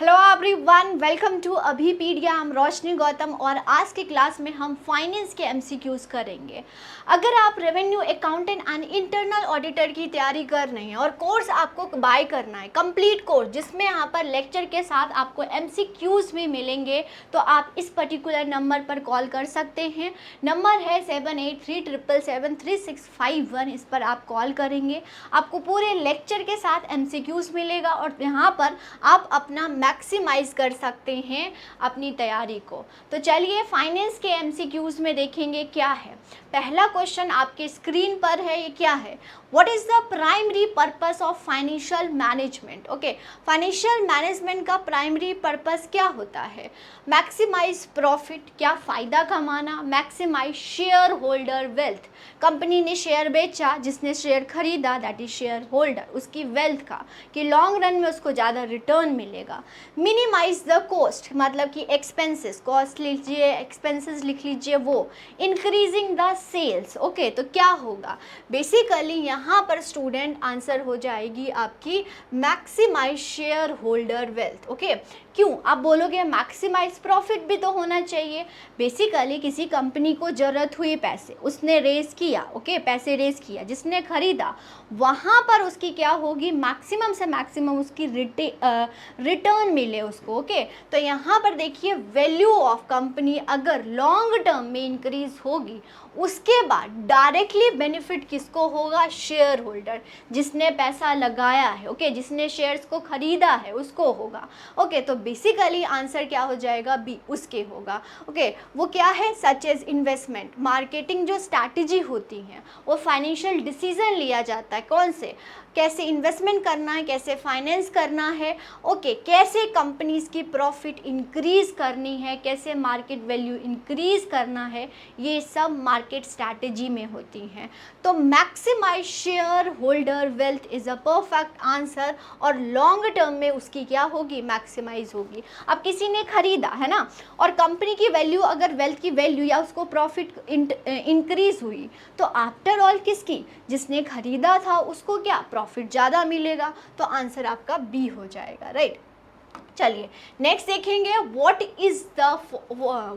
Hello everyone, welcome to Abhipedia. हम रोशनी गौतम और आज की क्लास में हम फाइनेंस के एमसीक्यूज करेंगे। अगर आप revenue accountant and internal auditor की तैयारी कर रहे हैं और कोर्स आपको बाय करना है, कंप्लीट कोर्स जिसमें यहाँ पर लेक्चर के साथ आपको एमसीक्यूज भी मिलेंगे, तो आप इस पर्टिकुलर नंबर पर कॉल कर सकते हैं। नंबर है 7837773651। इस पर आप कॉल करेंगे, आपको पूरे लेक्चर के साथ एमसीक्यूज मिलेगा और यहाँ पर आप अपना मैक्सिमाइज कर सकते हैं अपनी तैयारी को। तो चलिए फाइनेंस के एमसीक्यूज में देखेंगे क्या है। पहला क्वेश्चन आपके स्क्रीन पर है, ये क्या है? What is the primary purpose of financial management? Okay, financial management का प्राइमरी पर्पस क्या होता है? मैक्सिमाइज प्रॉफिट, क्या फ़ायदा कमाना। Maximize share holder wealth, company ने शेयर बेचा, जिसने शेयर खरीदा दैट इज शेयर होल्डर, उसकी वेल्थ का कि लॉन्ग रन में उसको ज़्यादा रिटर्न मिलेगा। मिनिमाइज द कॉस्ट, मतलब कि एक्सपेंसेस, कॉस्ट लीजिए, एक्सपेंसेस लिख लीजिए वो। इंक्रीजिंग द सेल्स, ओके, तो क्या होगा? बेसिकली यहाँ पर स्टूडेंट आंसर हो जाएगी आपकी maximize share holder wealth. Okay, क्यों? आप बोलोगे मैक्सिमाइज प्रॉफिट भी तो होना चाहिए। बेसिकली किसी कंपनी को ज़रूरत हुई पैसे, उसने रेस किया, ओके, पैसे रेस किया, जिसने खरीदा, वहाँ पर उसकी क्या होगी? मैक्सिमम से मैक्सिमम उसकी रिटर्न मिले उसको। ओके, तो यहाँ पर देखिए वैल्यू ऑफ कंपनी अगर लॉन्ग टर्म में इंक्रीज होगी, उसके बाद डायरेक्टली बेनिफिट किसको होगा? शेयर होल्डर, जिसने पैसा लगाया है, ओके, जिसने शेयर्स को खरीदा है उसको होगा। ओके, तो बेसिकली आंसर क्या हो जाएगा? बी, उसके होगा। ओके, वो क्या है? सच एज इन्वेस्टमेंट, मार्केटिंग जो स्ट्रैटेजी होती है वो फाइनेंशियल डिसीजन लिया जाता है, कौन से? कैसे इन्वेस्टमेंट करना है, कैसे फाइनेंस करना है, ओके, कैसे कंपनीज की प्रॉफिट इंक्रीज करनी है, कैसे मार्केट वैल्यू इंक्रीज करना है, ये सब मार्केट स्ट्रैटेजी में होती हैं। तो maximize share holder wealth is a perfect answer और लॉन्ग टर्म में उसकी क्या होगी? मैक्सिमाइज होगी। अब किसी ने खरीदा है ना, और कंपनी की वैल्यू, अगर वेल्थ की वैल्यू या उसको प्रॉफिट इंक्रीज हुई, तो आफ्टर ऑल किसकी? जिसने खरीदा था उसको क्या प्रॉफिट ज़्यादा मिलेगा। तो आंसर आपका बी हो जाएगा, राइट। चलिए नेक्स्ट देखेंगे, what is the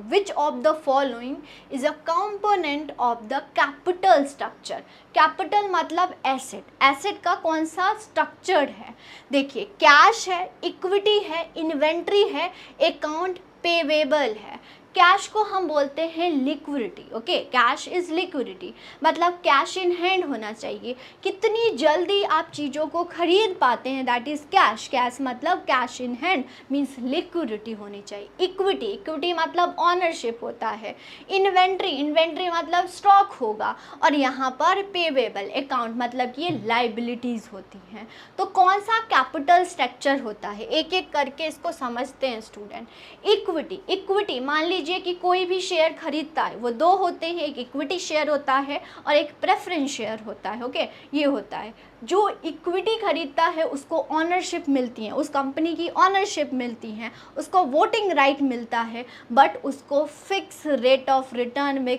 which of the following is a component of the capital structure? Capital मतलब एसेट, एसेट का कौन सा स्ट्रक्चर्ड है? देखिए, कैश है, इक्विटी है, इन्वेंट्री है, अकाउंट पेवेबल है। कैश को हम बोलते हैं liquidity. Okay, cash is liquidity, मतलब कैश इन हैंड होना चाहिए। कितनी जल्दी आप चीज़ों को खरीद पाते हैं, दैट इज कैश। कैश मतलब cash in hand means liquidity होनी चाहिए। इक्विटी, इक्विटी मतलब ऑनरशिप होता है। इन्वेंट्री, इन्वेंट्री मतलब स्टॉक होगा। और यहाँ पर पेवेबल, अकाउंट मतलब कि ये लाइबिलिटीज़ होती हैं। तो कौन सा कैपिटल स्ट्रक्चर होता है? एक एक करके इसको समझते हैं स्टूडेंट। इक्विटी, इक्विटी मान लीजिए कि कोई भी शेयर खरीदता है, वो दो होते हैं, एक इक्विटी शेयर होता है और एक प्रेफरेंस शेयर होता है। ओके, ये होता है, जो इक्विटी खरीदता है उसको ऑनरशिप मिलती है, उस कंपनी की ऑनरशिप मिलती है, उसको वोटिंग राइट मिलता है, बट उसको fix rate of return,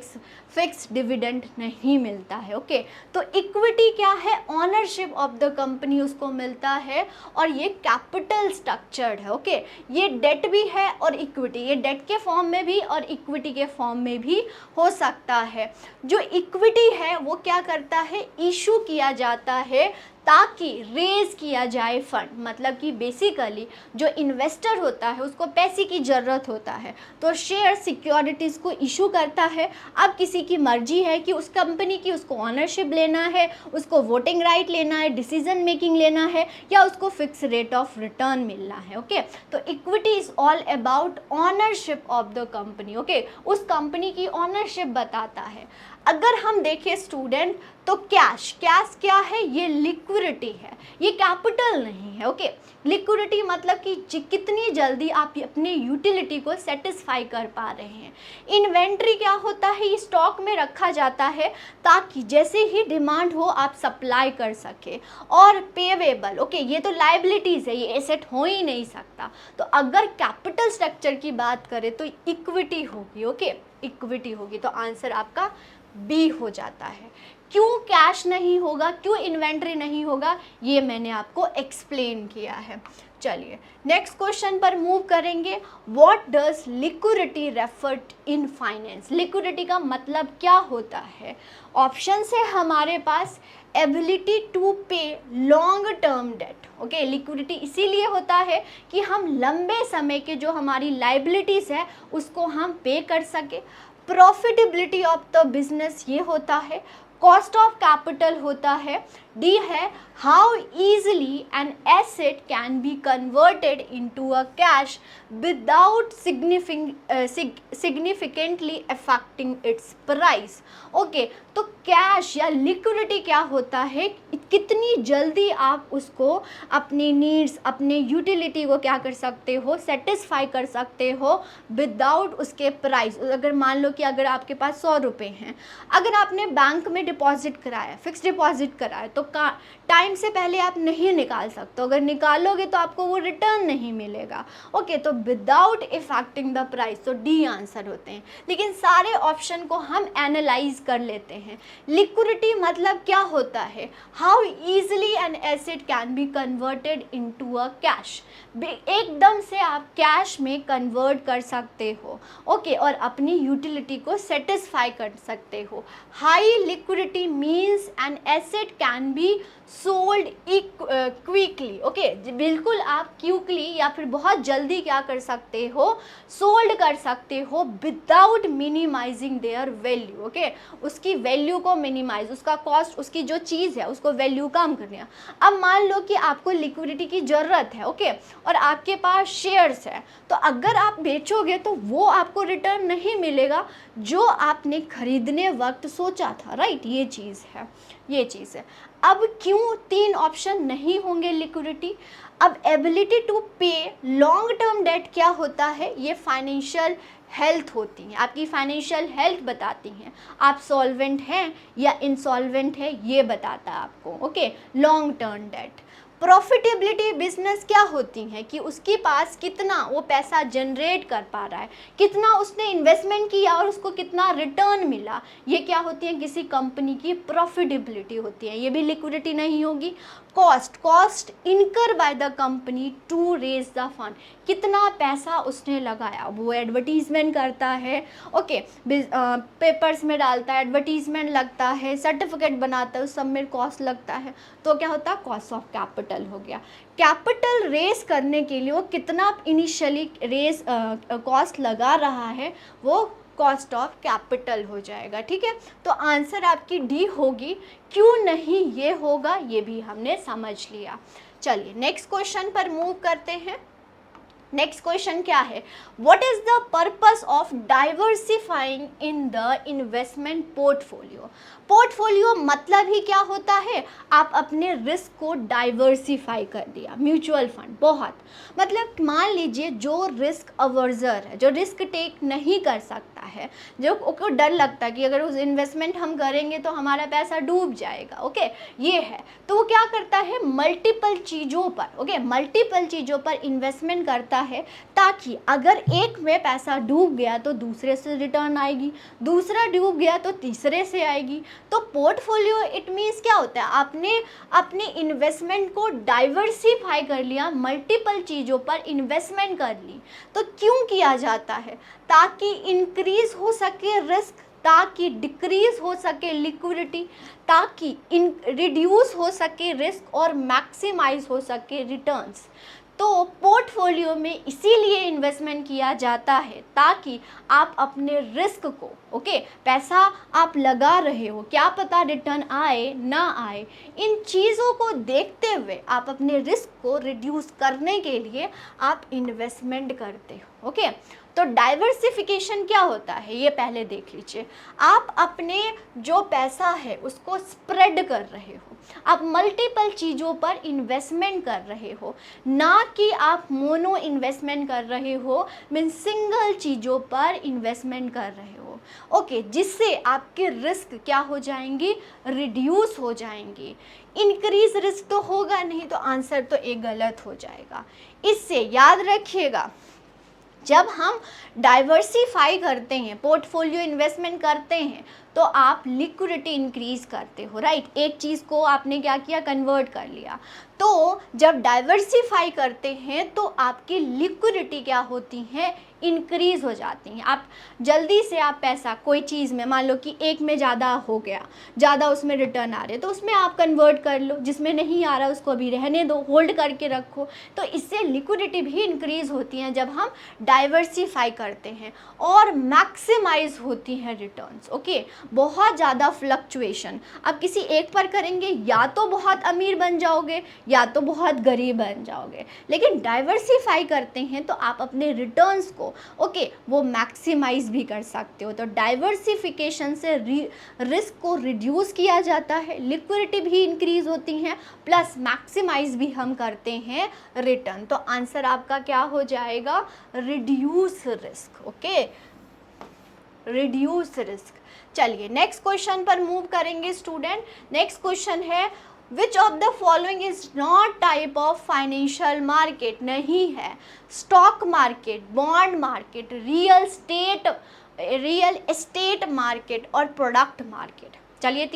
fix dividend नहीं मिलता है। ओके, तो इक्विटी क्या है? ऑनरशिप ऑफ द कंपनी उसको मिलता है और ये कैपिटल स्ट्रक्चर्ड है। ओके, ये डेट भी है और इक्विटी, ये डेट के फॉर्म में भी और इक्विटी के फॉर्म में भी हो सकता है। जो इक्विटी है वो क्या करता है? इशू किया जाता है ताकि रेज किया जाए फंड, मतलब कि बेसिकली जो इन्वेस्टर होता है उसको पैसे की ज़रूरत होता है, तो शेयर सिक्योरिटीज़ को इशू करता है। अब किसी की मर्जी है कि उस कंपनी की उसको ऑनरशिप लेना है, उसको वोटिंग राइट लेना है, डिसीजन मेकिंग लेना है, या उसको फिक्स रेट ऑफ रिटर्न मिलना है। ओके, तो equity is all about ownership of the company. Okay, उस कंपनी की ऑनरशिप बताता है। अगर हम देखें स्टूडेंट, तो कैश, कैश क्या है? ये लिक्विडिटी है, ये कैपिटल नहीं है। ओके, लिक्विडिटी मतलब कि कितनी जल्दी आप अपने यूटिलिटी को सेटिस्फाई कर पा रहे हैं। इन्वेंट्री क्या होता है? ये स्टॉक में रखा जाता है ताकि जैसे ही डिमांड हो आप सप्लाई कर सके। और पेवेबल, ओके, ये तो लाइबिलिटीज़ है, ये एसेट हो ही नहीं सकता। तो अगर कैपिटल स्ट्रक्चर की बात करें तो इक्विटी होगी। ओके, इक्विटी होगी, तो आंसर आपका बी हो जाता है। क्यों कैश नहीं होगा, क्यों इन्वेंट्री नहीं होगा, ये मैंने आपको एक्सप्लेन किया है। चलिए नेक्स्ट क्वेश्चन पर मूव करेंगे। What does liquidity refer in finance? Liquidity का मतलब क्या होता है? ऑप्शन है हमारे पास एबिलिटी टू पे long term debt. Okay, liquidity इसीलिए होता है कि हम लंबे समय के जो हमारी लाइबिलिटीज़ है उसको हम पे कर सके। प्रॉफिटेबिलिटी ऑफ द बिजनेस ये होता है। कॉस्ट ऑफ कैपिटल होता है। डी है how easily an asset can be converted into a cash without significantly affecting it's price. Okay, तो कैश या लिक्विडिटी क्या होता है, कितनी जल्दी आप उसको अपनी नीड्स, अपने यूटिलिटी को क्या कर सकते हो, सेटिस्फाई कर सकते हो विदाउट उसके प्राइस। अगर मान लो कि अगर आपके पास 100 रुपये हैं, अगर आपने बैंक में डिपॉजिट कराया, फिक्स डिपॉजिट कराया, तो टाइम से पहले आप नहीं निकाल सकते। अगर निकालोगे तो आपको वो रिटर्न नहीं मिलेगा। ओके, तो विदाउट इफेक्टिंग द प्राइस, तो डी आंसर होते हैं। लेकिन सारे ऑप्शन को हम एनालाइज कर लेते हैं। लिक्विडिटी मतलब क्या होता है? How easily an asset can be converted into a cash. एकदम से आप कैश में कन्वर्ट कर सकते हो। ओके, और अपनी यूटिलिटी को सेटिस्फाई कर सकते हो। High liquidity means an asset can be sold quickly. Okay, बिल्कुल आप क्विकली या फिर बहुत जल्दी क्या कर सकते हो, सोल्ड कर सकते हो without minimizing their value. Okay, उसकी वैल्यू को मिनिमाइज, उसका कॉस्ट, उसकी जो चीज़ है उसको वैल्यू कम करनी है। अब मान लो कि आपको लिक्विडिटी की ज़रूरत है, ओके, और आपके पास शेयर्स है, तो अगर आप बेचोगे तो वो आपको रिटर्न नहीं मिलेगा जो आपने खरीदने वक्त सोचा था। राइट, ये चीज़ है, ये चीज़ है। अब क्यों 3 ऑप्शन नहीं होंगे लिक्विडिटी? अब एबिलिटी टू पे लॉन्ग टर्म डेट क्या होता है? ये फाइनेंशियल हेल्थ होती है, आपकी फाइनेंशियल हेल्थ बताती हैं, आप सॉल्वेंट हैं या इंसॉल्वेंट है ये बताता है आपको। Okay, long term debt. Profitability business क्या होती है कि उसके पास कितना वो पैसा जनरेट कर पा रहा है, कितना उसने इन्वेस्टमेंट किया और उसको कितना रिटर्न मिला, ये क्या होती है, किसी कंपनी की प्रॉफिटेबिलिटी होती है। ये भी लिक्विडिटी नहीं होगी। Cost incur by the company to raise the fund, कितना पैसा उसने लगाया, वो एडवर्टीजमेंट करता है। ओके, पेपर्स में डालता है, एडवर्टीजमेंट लगता है, सर्टिफिकेट बनाता है, उस सब में कॉस्ट लगता है, तो क्या होता है, कॉस्ट ऑफ कैपिटल हो गया। कैपिटल रेस करने के लिए वो कितना इनिशियली रेस कॉस्ट लगा रहा है, वो कॉस्ट ऑफ कैपिटल हो जाएगा। ठीक है, तो आंसर आपकी डी होगी। क्यों नहीं ये होगा, ये भी हमने समझ लिया। चलिए नेक्स्ट क्वेश्चन पर मूव करते हैं। नेक्स्ट क्वेश्चन क्या है? What is the purpose of diversifying in the investment portfolio? Portfolio मतलब ही क्या होता है, आप अपने रिस्क को डाइवर्सिफाई कर दिया। म्यूचुअल फंड बहुत मतलब मान लीजिए जो रिस्क अवर्जर है, जो रिस्क टेक नहीं कर सकता है, जो को डर लगता है कि अगर उस इन्वेस्टमेंट हम करेंगे तो हमारा पैसा डूब जाएगा। ओके, ये है, तो वो क्या करता है, मल्टीपल चीज़ों पर, ओके, मल्टीपल चीज़ों पर इन्वेस्टमेंट करता है ताकि अगर एक में पैसा डूब गया तो दूसरे से रिटर्न आएगी, दूसरा डूब गया तो तीसरे से आएगी। तो पोर्टफोलियो इट मीन्स क्या होता है, आपने अपने इन्वेस्टमेंट को डाइवर्सिफाई कर लिया, मल्टीपल चीज़ों पर इन्वेस्टमेंट कर ली। तो क्यों किया जाता है? ताकि इंक्रीज हो सके रिस्क, ताकि डिक्रीज हो सके लिक्विडिटी, ताकि रिड्यूस हो सके रिस्क और मैक्सिमाइज हो सके रिटर्न्स। तो पोर्टफोलियो में इसीलिए इन्वेस्टमेंट किया जाता है ताकि आप अपने रिस्क को, ओके, पैसा आप लगा रहे हो, क्या पता रिटर्न आए ना आए, इन चीज़ों को देखते हुए आप अपने रिस्क को रिड्यूस करने के लिए आप इन्वेस्टमेंट करते हो। ओके, तो डाइवर्सिफिकेशन क्या होता है ये पहले देख लीजिए। आप अपने जो पैसा है उसको स्प्रेड कर रहे हो, आप मल्टीपल चीज़ों पर इन्वेस्टमेंट कर रहे हो, ना कि आप मोनो इन्वेस्टमेंट कर रहे हो, मीन सिंगल चीज़ों पर इन्वेस्टमेंट कर रहे हो। ओके, जिससे आपके रिस्क क्या हो जाएंगी, रिड्यूस हो जाएंगी। इंक्रीज रिस्क तो होगा नहीं, तो आंसर तो एक गलत हो जाएगा। इससे याद रखिएगा, जब हम डाइवर्सिफाई करते हैं, पोर्टफोलियो इन्वेस्टमेंट करते हैं, तो आप लिक्विडिटी इंक्रीज करते हो। राइट, एक चीज़ को आपने क्या किया, कन्वर्ट कर लिया। तो जब डाइवर्सिफाई करते हैं तो आपकी लिक्विडिटी क्या होती है, इंक्रीज हो जाती हैं। आप जल्दी से आप पैसा कोई चीज़ में, मान लो कि एक में ज़्यादा हो गया, ज़्यादा उसमें रिटर्न आ रहे, तो उसमें आप कन्वर्ट कर लो, जिसमें नहीं आ रहा उसको अभी रहने दो, होल्ड करके रखो। तो इससे लिक्विडिटी भी इंक्रीज होती है जब हम डाइवर्सिफाई करते हैं, और मैक्सिमाइज होती हैं रिटर्न्स। ओके, बहुत ज़्यादा फ्लक्चुएशन आप किसी एक पर करेंगे, या तो बहुत अमीर बन जाओगे या तो बहुत गरीब बन जाओगे। लेकिन डाइवर्सिफाई करते हैं तो आप अपने रिटर्न्स को वो मैक्सिमाइज भी कर सकते हो। तो डाइवर्सिफिकेशन से रिस्क को रिड्यूस किया जाता है, लिक्विडिटी भी इंक्रीज होती हैं, प्लस मैक्सिमाइज भी हम करते हैं रिटर्न। तो आंसर आपका क्या हो जाएगा, reduce risk. Okay, reduce risk. चलिए नेक्स्ट क्वेश्चन पर मूव करेंगे स्टूडेंट। नेक्स्ट क्वेश्चन है, विच of the following is not type of financial market? नहीं है stock market, bond market, real estate market और प्रोडक्ट मार्केट। चलिए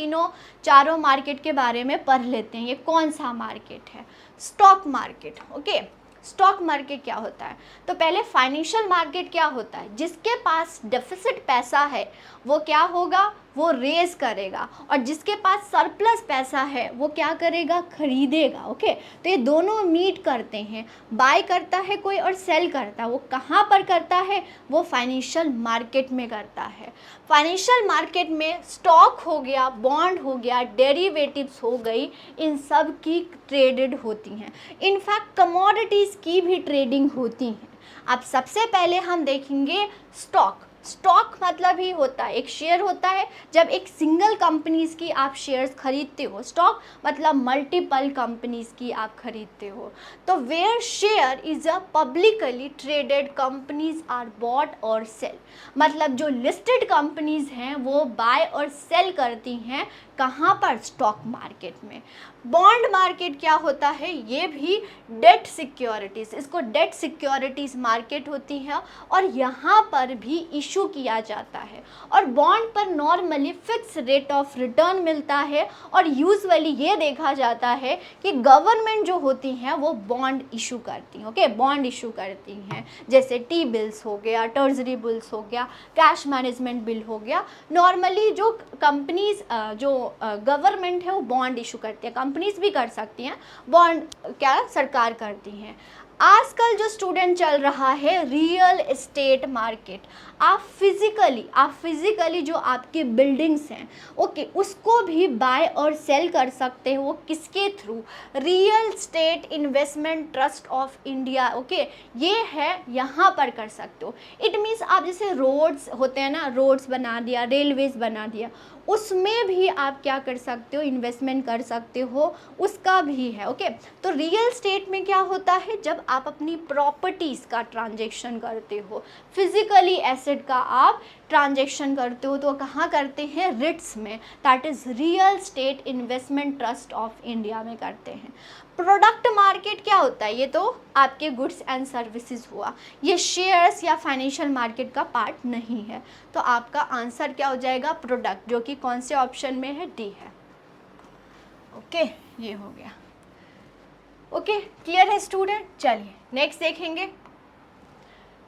चारों मार्केट के बारे में पढ़ लेते हैं। ये कौन सा मार्केट है? Stock market. Okay, stock market क्या होता है? तो पहले फाइनेंशियल मार्केट क्या होता है? जिसके पास डेफिसिट पैसा है वो क्या होगा, वो रेज करेगा, और जिसके पास सरप्लस पैसा है वो क्या करेगा, खरीदेगा। ओके, तो ये दोनों मीट करते हैं, बाय करता है कोई और सेल करता है। वो कहाँ पर करता है? वो फाइनेंशियल मार्केट में करता है। फाइनेंशियल मार्केट में स्टॉक हो गया, बॉन्ड हो गया, डेरिवेटिव्स हो गई, इन सब की ट्रेडेड होती हैं। इनफैक्ट कमोडिटीज़ की भी ट्रेडिंग होती हैं। अब सबसे पहले हम देखेंगे स्टॉक। स्टॉक मतलब ही होता है, एक शेयर होता है। जब एक सिंगल कंपनीज की आप शेयर्स खरीदते हो, स्टॉक मतलब मल्टीपल कंपनीज की आप खरीदते हो। तो where share is a publicly traded companies are bought और सेल, मतलब जो लिस्टेड कंपनीज हैं वो बाय और सेल करती हैं, कहाँ पर? स्टॉक मार्केट में। बॉन्ड मार्केट क्या होता है? ये भी डेट सिक्योरिटीज़, इसको डेट सिक्योरिटीज़ मार्केट होती है, और यहाँ पर भी इशू किया जाता है, और बॉन्ड पर normally fix rate of return मिलता है, और यूजुअली ये देखा जाता है कि गवर्नमेंट जो होती हैं वो बॉन्ड इशू करती हैं। ओके, बॉन्ड इशू करती हैं, जैसे टी बिल्स हो गया, ट्रेजरी बिल्स हो गया, कैश मैनेजमेंट बिल हो गया। नॉर्मली जो कंपनीज जो गवर्नमेंट है वो बॉन्ड इशू करती है, कंपनीज भी कर सकती हैं, बॉन्ड क्या सरकार करती हैं। आजकल जो स्टूडेंट चल रहा है रियल एस्टेट मार्केट, आप फिजिकली जो आपकी बिल्डिंग्स हैं, ओके, उसको भी बाय और सेल कर सकते हो। वो किसके through? Real estate investment trust of India. Okay, ये है, यहाँ पर कर सकते हो। इट मीन्स आप जैसे रोड्स होते हैं ना, रोड्स बना दिया, रेलवेज बना दिया, उसमें भी आप क्या कर सकते हो, इन्वेस्टमेंट कर सकते हो, उसका भी है। ओके, तो रियल एस्टेट में क्या होता है? जब आप अपनी प्रॉपर्टीज़ का ट्रांजैक्शन करते हो, फिजिकली एसेट का आप ट्रांजैक्शन करते हो, तो कहाँ करते हैं? रिट्स में, that is real estate investment trust of India में करते हैं। प्रोडक्ट मार्केट क्या होता है? ये तो आपके गुड्स एंड सर्विसेज हुआ, ये शेयर्स या फाइनेंशियल मार्केट का पार्ट नहीं है। तो आपका आंसर क्या हो जाएगा? प्रोडक्ट, जो कि कौन से ऑप्शन में है? डी है। ओके, ये हो गया। ओके, क्लियर है स्टूडेंट? चलिए नेक्स्ट देखेंगे।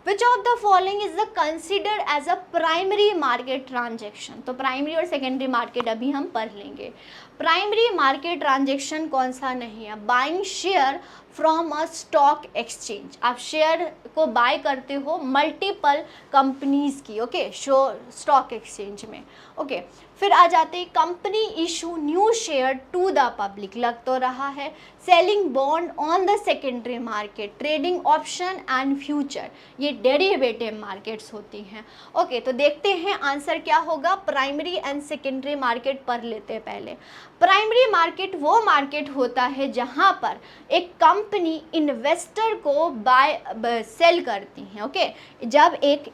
Which of the following is the considered as a primary market transaction? तो प्राइमरी और सेकेंडरी मार्केट अभी हम पढ़ लेंगे। प्राइमरी मार्केट ट्रांजेक्शन कौन सा नहीं है? Buying share from a stock exchange, आप शेयर को बाय करते हो मल्टीपल कंपनीज की, ओके, स्टॉक एक्सचेंज में। ओके, फिर आ जाते हैं company issue new share to the public, लग तो रहा है। Selling bond on the secondary market, trading option and future, ये डेरिवेटिव मार्केट्स होती हैं। ओके, तो देखते हैं आंसर क्या होगा। प्राइमरी एंड सेकेंडरी मार्केट पढ़ लेते हैं पहले। प्राइमरी मार्केट वो मार्केट होता है जहाँ पर एक कंपनी इन्वेस्टर को बाय सेल करती हैं। ओके, जब एक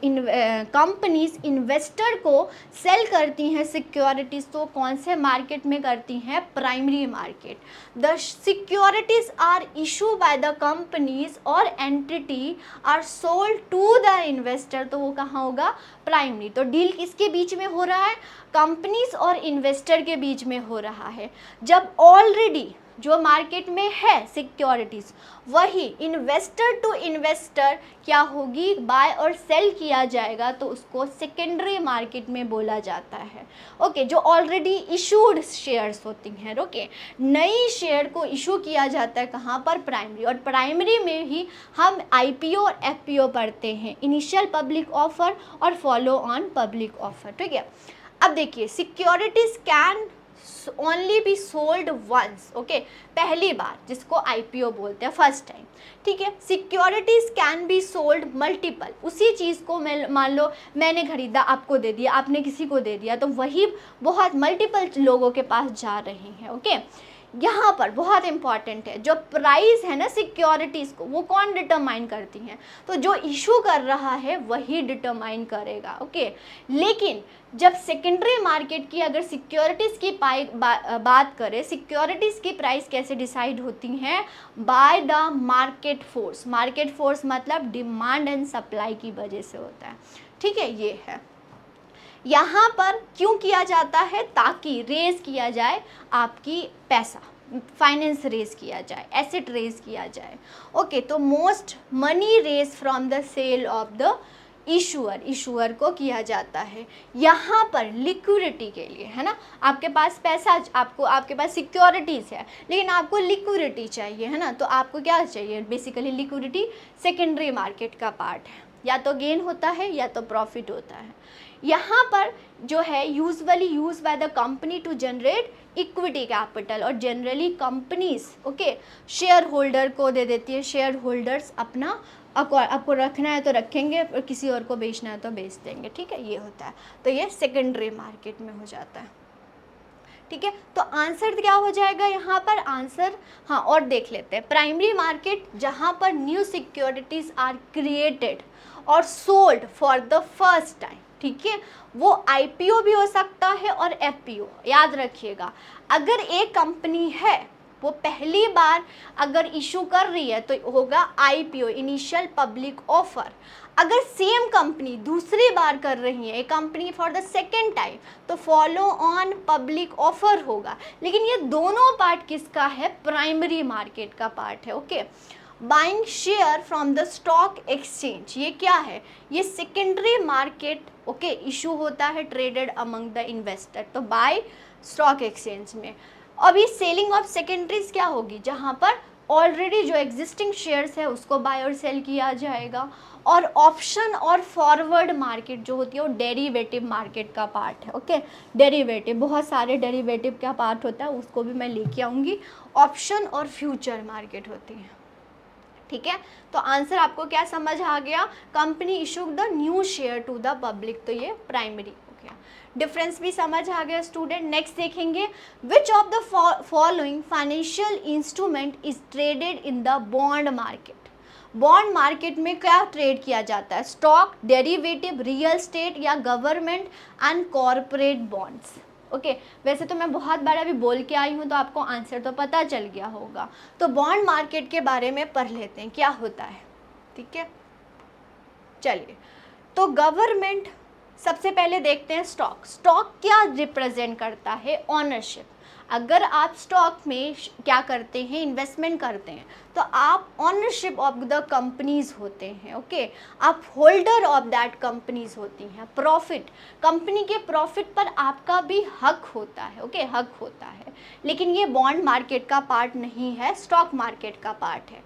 कंपनीज इन्वेस्टर को सेल करती हैं सिक्योरिटीज़, तो कौन से मार्केट में करती हैं? Primary market. The securities are issue by the companies और entity are sold to the investor, तो वो कहाँ होगा? प्राइमरी। तो डील किसके बीच में हो रहा है? कंपनीज और इन्वेस्टर के बीच में हो रहा है। जब ऑलरेडी जो मार्केट में है सिक्योरिटीज़, वही इन्वेस्टर टू इन्वेस्टर क्या होगी, बाय और सेल किया जाएगा, तो उसको सेकेंडरी मार्केट में बोला जाता है। ओके, जो ऑलरेडी इशूड शेयर्स होती हैं, ओके, नई शेयर को इशू किया जाता है कहाँ पर, प्राइमरी, और प्राइमरी में ही हम आईपीओ और एफपीओ पढ़ते हैं, इनिशियल पब्लिक ऑफर और फॉलो ऑन पब्लिक ऑफर। ठीक है, अब देखिए securities can only be sold once, okay, पहली बार, जिसको आईपीओ बोलते हैं, फर्स्ट टाइम। ठीक है, securities can be sold multiple, उसी चीज़ को मैं मान लो मैंने खरीदा, आपको दे दिया, आपने किसी को दे दिया, तो वही बहुत मल्टीपल लोगों के पास जा रही हैं। ओके, यहाँ पर बहुत इंपॉर्टेंट है, जो प्राइस है ना सिक्योरिटीज़ को, वो कौन डिटरमाइन करती हैं, तो जो इशू कर रहा है वही डिटरमाइन करेगा। ओके, लेकिन जब सेकेंडरी मार्केट की अगर सिक्योरिटीज़ की बात करें, सिक्योरिटीज़ की प्राइस कैसे डिसाइड होती हैं, by the market force. Market force मतलब डिमांड एंड सप्लाई की वजह से होता है। ठीक है, ये है यहाँ पर क्यों किया जाता है, ताकि रेज किया जाए आपकी पैसा, फाइनेंस रेज किया जाए, एसेट रेज किया जाए। ओके, तो most money raise from the sale of the issuer को किया जाता है यहाँ पर लिक्विडिटी के लिए, है ना। आपके पास पैसा, आपके पास सिक्योरिटीज़ है, लेकिन आपको लिक्विडिटी चाहिए, है ना, तो आपको क्या चाहिए, बेसिकली लिक्विडिटी सेकेंडरी मार्केट का पार्ट है, या तो गेन होता है या तो प्रॉफिट होता है। यहाँ पर जो है usually use by the company to generate equity capital, और generally companies okay shareholder को दे देती है, शेयर होल्डर्स अपना आपको रखना है तो रखेंगे और किसी और को बेचना है तो बेच देंगे। ठीक है, ये होता है, तो ये सेकेंडरी मार्केट में हो जाता है। ठीक है, तो आंसर क्या हो जाएगा यहाँ पर, आंसर हाँ और देख लेते हैं। प्राइमरी मार्केट जहाँ पर न्यू सिक्योरिटीज आर क्रिएटेड और sold for the first time, ठीक है, वो आईपीओ भी हो सकता है और एफपीओ। याद रखिएगा, अगर एक कंपनी है वो पहली बार अगर इशू कर रही है तो होगा आईपीओ, इनिशियल पब्लिक ऑफर। अगर सेम कंपनी दूसरी बार कर रही है, एक company for the second time, तो फॉलो ऑन पब्लिक ऑफर होगा। लेकिन ये दोनों पार्ट किसका है, प्राइमरी मार्केट का पार्ट है। Okay, buying share from the stock exchange, ये क्या है, ये सेकेंडरी मार्केट ओके इशू होता है, ट्रेडेड अमंग द इन्वेस्टर, तो बाय स्टॉक एक्सचेंज में। अभी सेलिंग ऑफ सेकेंडरीज क्या होगी, जहाँ पर ऑलरेडी जो एग्जिस्टिंग शेयर्स है उसको बाय और सेल किया जाएगा। और ऑप्शन और फॉरवर्ड मार्केट जो होती है वो डेरिवेटिव मार्केट का पार्ट है। ओके, डेरिवेटिव, बहुत सारे डेरिवेटिव का पार्ट होता है, उसको भी मैं लेके आऊँगी। ऑप्शन और फ्यूचर मार्केट होती है। ठीक है, तो आंसर आपको क्या समझ आ गया, company issued the new share to the public, तो ये प्राइमरी हो गया। डिफरेंस भी समझ आ गया स्टूडेंट। नेक्स्ट देखेंगे, which of the following financial instrument is traded in the bond market. Bond market में क्या ट्रेड किया जाता है, स्टॉक, डेरिवेटिव, रियल एस्टेट या government and corporate bonds. Okay, वैसे तो मैं बहुत बार अभी बोल के आई हूँ तो आपको आंसर तो पता चल गया होगा। तो बॉन्ड मार्केट के बारे में पढ़ लेते हैं क्या होता है। ठीक है, चलिए, तो गवर्नमेंट, सबसे पहले देखते हैं स्टॉक। स्टॉक क्या रिप्रेजेंट करता है, ऑनरशिप। अगर आप स्टॉक में क्या करते हैं, इन्वेस्टमेंट करते हैं, तो आप ऑनरशिप ऑफ द कंपनीज होते हैं। ओके, आप होल्डर ऑफ दैट कंपनीज होती हैं। प्रॉफिट, कंपनी के प्रॉफिट पर आपका भी हक होता है। ओके, हक होता है, लेकिन ये बॉन्ड मार्केट का पार्ट नहीं है, स्टॉक मार्केट का पार्ट है।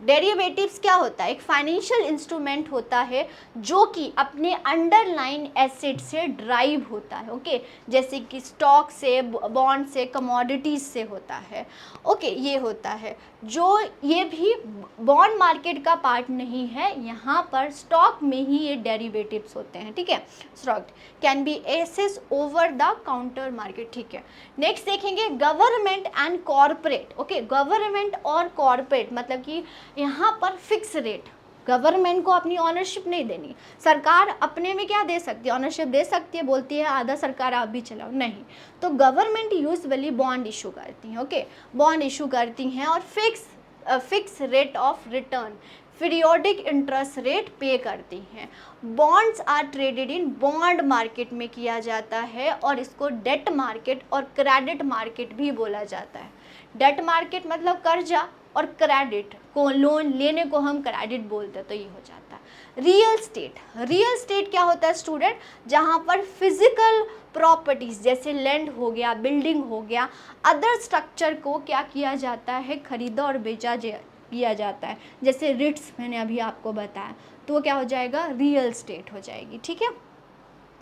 डेरिवेटिव्स क्या होता है, एक फाइनेंशियल इंस्ट्रूमेंट होता है जो कि अपने अंडरलाइन एसेट से ड्राइव होता है। ओके, जैसे कि स्टॉक से, बॉन्ड से, कमोडिटीज से होता है। ओके, ये होता है, जो ये भी बॉन्ड मार्केट का पार्ट नहीं है, यहाँ पर स्टॉक में ही ये डेरिवेटिव्स होते हैं। ठीक है, स्टॉक कैन बी एसेस ओवर द काउंटर मार्केट। ठीक है, नेक्स्ट देखेंगे government and corporate. Okay, government और कॉरपोरेट मतलब कि यहाँ पर फिक्स रेट, गवर्नमेंट को अपनी ऑनरशिप नहीं देनी, सरकार अपने में क्या दे सकती है, ऑनरशिप दे सकती है, बोलती है आधा सरकार आप भी चलाओ, नहीं। तो गवर्नमेंट यूजुअली बॉन्ड इशू करती हैं। ओके, बॉन्ड इशू करती हैं और fix rate of return, periodic interest rate pay करती हैं। Bonds are traded in bond market में किया जाता है और इसको डेट मार्केट और क्रेडिट मार्केट भी बोला जाता है। डेट मार्केट मतलब कर्जा, और क्रेडिट को, लोन लेने को हम क्रेडिट बोलते हैं, तो ये हो जाता है रियल स्टेट। रियल स्टेट क्या होता है स्टूडेंट? जहाँ पर फिजिकल प्रॉपर्टीज जैसे लैंड हो गया, बिल्डिंग हो गया, अदर स्ट्रक्चर को क्या किया जाता है, खरीदा और बेचा किया जाता है, जैसे रिट्स मैंने अभी आपको बताया, तो वो क्या हो जाएगा, रियल स्टेट हो जाएगी। ठीक है,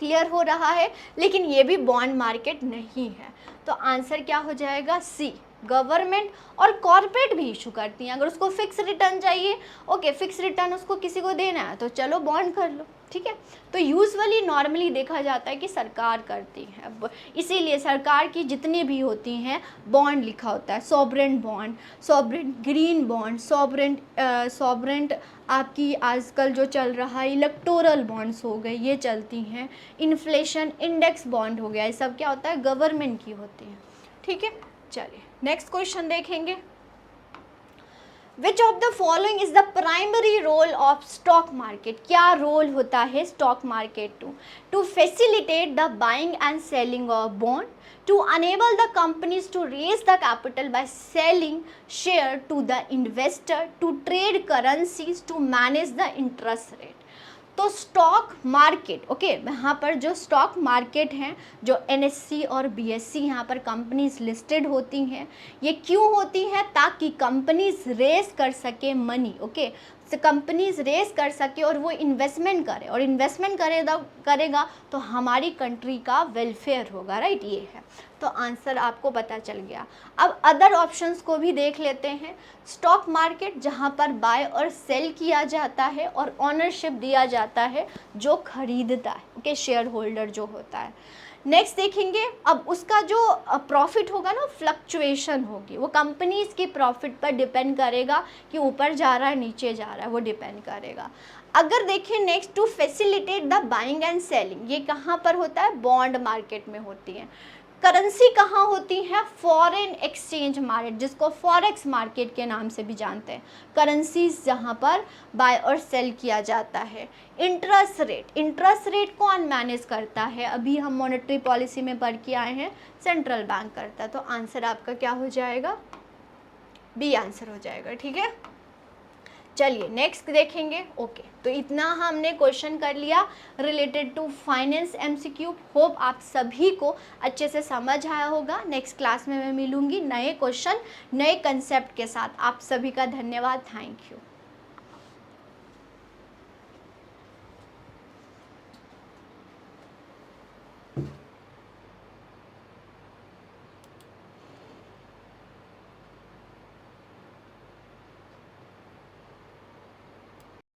क्लियर हो रहा है? लेकिन ये भी बॉन्ड मार्केट नहीं है, तो आंसर क्या हो जाएगा, सी। गवर्नमेंट और कॉर्पोरेट भी इशू करती हैं, अगर उसको फिक्स रिटर्न चाहिए, ओके फिक्स रिटर्न उसको किसी को देना है तो चलो बॉन्ड कर लो। ठीक है, तो यूजुअली नॉर्मली देखा जाता है कि सरकार करती है, इसीलिए सरकार की जितनी भी होती हैं बॉन्ड लिखा होता है, sovereign bond, sovereign green bond, sovereign आपकी आजकल जो चल रहा है इलेक्टोरल बॉन्ड्स हो गए, ये चलती हैं, इन्फ्लेशन इंडेक्स बॉन्ड हो गया, ये सब क्या होता है, गवर्नमेंट की होती हैं। ठीक है, चलिए नेक्स्ट क्वेश्चन देखेंगे। Which of the following is the primary role of stock market? क्या रोल होता है stock market to facilitate the buying and selling of bond, to enable the companies to raise the capital by selling share to the investor, to trade currencies, to manage the interest rate। तो stock market, okay यहाँ पर जो stock market हैं, जो NSC और BSc यहाँ पर companies listed होती हैं, ये क्यों होती हैं? ताकि कंपनीज रेस कर सके मनी, ओके कंपनीज रेस कर सके और वो इन्वेस्टमेंट करे, और इन्वेस्टमेंट करेगा तो हमारी कंट्री का वेलफेयर होगा, राइट? ये है, तो आंसर आपको पता चल गया। अब अदर ऑप्शंस को भी देख लेते हैं। स्टॉक मार्केट जहाँ पर बाय और सेल किया जाता है और ऑनरशिप दिया जाता है जो खरीदता है, ओके शेयर होल्डर जो होता है। नेक्स्ट देखेंगे, अब उसका जो प्रॉफिट होगा ना, फ्लक्चुएशन होगी, वो कंपनीज की प्रॉफिट पर डिपेंड करेगा कि ऊपर जा रहा है नीचे जा रहा है, वो डिपेंड करेगा। अगर देखें next, to facilitate the buying and selling, ये कहाँ पर होता है? बॉन्ड मार्केट में होती है। करेंसी कहाँ होती है? फॉरेन एक्सचेंज मार्केट, जिसको फॉरेक्स मार्केट के नाम से भी जानते हैं, करेंसीज जहाँ पर बाय और सेल किया जाता है। इंटरेस्ट रेट, इंटरेस्ट रेट कौन मैनेज करता है? अभी हम मॉनेटरी पॉलिसी में पढ़ के आए हैं, सेंट्रल बैंक करता है, तो आंसर आपका क्या हो जाएगा? बी आंसर हो जाएगा। ठीक है, चलिए नेक्स्ट देखेंगे। ओके, तो इतना हमने क्वेश्चन कर लिया related to finance MCQ. Hope आप सभी को अच्छे से समझ आया होगा। नेक्स्ट क्लास में मैं मिलूंगी नए क्वेश्चन नए कंसेप्ट के साथ। आप सभी का धन्यवाद, थैंक यू।